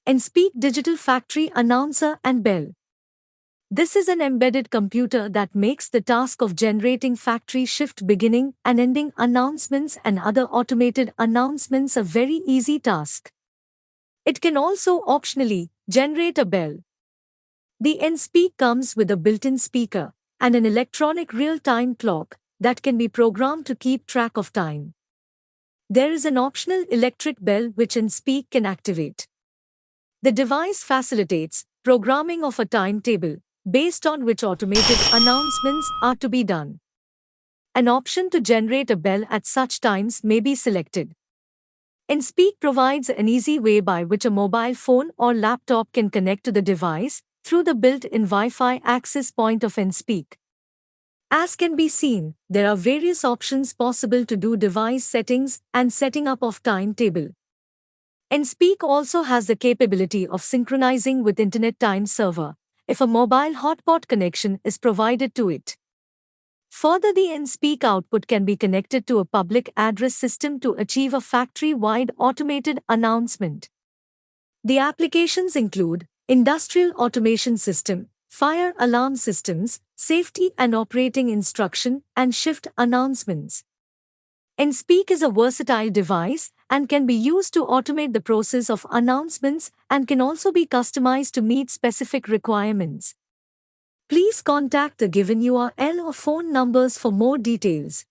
Nspeak Digital Factory Announcer and Bell. This is an embedded computer that makes the task of generating factory shift beginning and ending announcements and other automated announcements a very easy task. It can also optionally generate a bell. The Nspeak comes with a built-in speaker and an electronic real-time clock that can be programmed to keep track of time. There is an optional electric bell which Nspeak can activate. The device facilitates programming of a timetable based on which automated announcements are to be done. An option to generate a bell at such times may be selected. Nspeak provides an easy way by which a mobile phone or laptop can connect to the device through the built-in Wi-Fi access point of Nspeak. As can be seen, there are various options possible to do device settings and setting up of timetable. Nspeak also has the capability of synchronizing with Internet Time Server if a mobile hotspot connection is provided to it. Further, the Nspeak output can be connected to a public address system to achieve a factory-wide automated announcement. The applications include industrial automation system, fire alarm systems, safety and operating instruction, and shift announcements. Nspeak is a versatile device and can be used to automate the process of announcements and can also be customized to meet specific requirements. Please contact the given URL or phone numbers for more details.